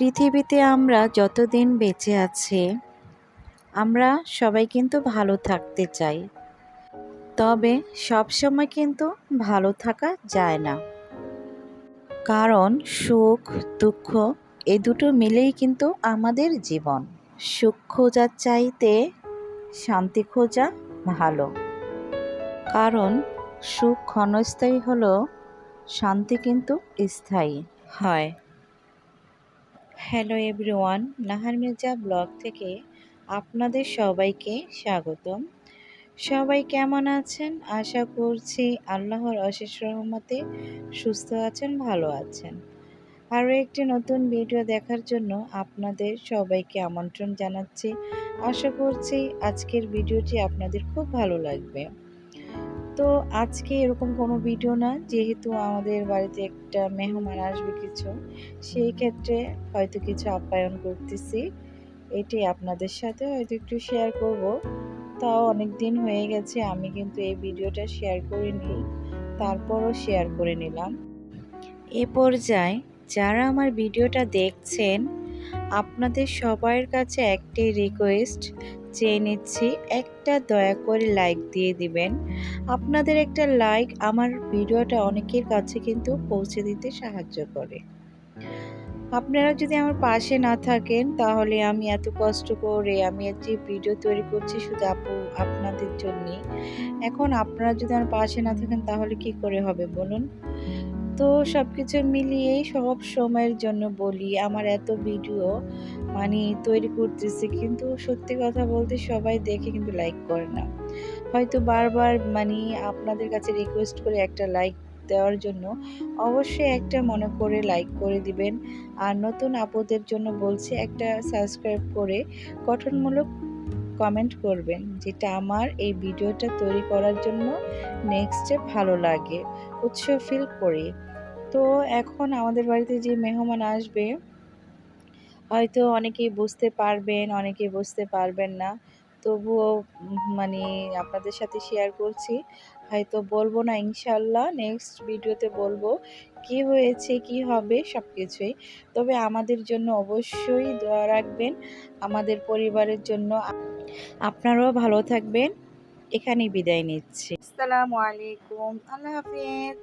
পৃথিবীতে আমরা যতদিন বেঁচে আছি আমরা সবাই কিন্তু ভালো থাকতে চাই, তবে সবসময় কিন্তু ভালো থাকা যায় না। কারণ সুখ দুঃখ এই দুটো মিলেই কিন্তু আমাদের জীবন। সুখ খোঁজার চাইতে শান্তি খোঁজা ভালো, কারণ সুখ ক্ষণস্থায়ী হলেও শান্তি কিন্তু স্থায়ী হয়। Hello everyone, Nahar Mirza blog থেকে আপনাদের সবাইকে স্বাগতম। সবাই কেমন আছেন? আশা করছি আল্লাহর অশেষ রহমতে সুস্থ আছেন, ভালো আছেন। আরও একটি নতুন ভিডিও দেখার জন্য আপনাদের সবাইকে আমন্ত্রণ জানাচ্ছি। আশা করছি আজকের ভিডিওটি আপনাদের খুব ভালো লাগবে। তো আজকে এরকম কোনো ভিডিও না, যেহেতু আমাদের বাড়িতে একটা মেহমান আসবে কিছু, সেই ক্ষেত্রে হয়তো কিছু আপ্যায়ন করতেছি, এটাই আপনাদের সাথে হয়তো একটু শেয়ার করব। তাও অনেক দিন হয়ে গেছে আমি কিন্তু এই ভিডিওটা শেয়ার করিনি, তারপরও শেয়ার করে নিলাম। এ পর্যায়ে যারা আমার ভিডিওটা দেখছেন আপনাদের সবার কাছে একটাই রিকোয়েস্ট চেয়ে নিচ্ছি, একটা দয়া করে লাইক দিয়ে দিবেন। আপনাদের একটা লাইক আমার ভিডিওটা অনেকের কাছে কিন্তু পৌঁছে দিতে সাহায্য করে। আপনারা যদি আমার পাশে না থাকেন তাহলে আমি এত কষ্ট করে আমি যে ভিডিও তৈরি করছি শুধু আপনাদের জন্যই। এখন আপনারা যদি আমার পাশে না থাকেন তাহলে কি করে হবে বলুন? তো সব কিছু মিলিয়েই সব সময়ের জন্য বলি, আমার এত ভিডিও তৈরি করতেছি, কিন্তু সত্যি কথা বলতে সবাই দেখে কিন্তু লাইক করে না। হয়তো বারবার আপনাদের কাছে রিকোয়েস্ট করে একটা লাইক দেওয়ার জন্য অবশ্যই একটা মনে করে লাইক করে দিবেন। আর নতুন আপুদের জন্য বলছি, একটা সাবস্ক্রাইব করে গঠনমূলক কমেন্ট করবেন, যেটা আমার এই ভিডিওটা তৈরি করার জন্য নেক্সটে ভালো লাগে, উৎসাহ ফিল করি। তো এখন আমাদের বাড়িতে যে মেহমান আসবে হয়তো অনেকেই বুঝতে পারবেন, অনেকেই বুঝতে পারবেন না। তবুও আপনাদের সাথে শেয়ার করছি। হয়তো বলবো না, ইনশাল্লাহ নেক্সট ভিডিওতে বলবো কি হয়েছে, কি হবে সব কিছুই। তবে আমাদের জন্য অবশ্যই দোয়া রাখবেন, আমাদের পরিবারের জন্য। আপনারাও ভালো থাকবেন। এখানেই বিদায় নিচ্ছি। আসসালামু আলাইকুম, আল্লাহ হাফেজ।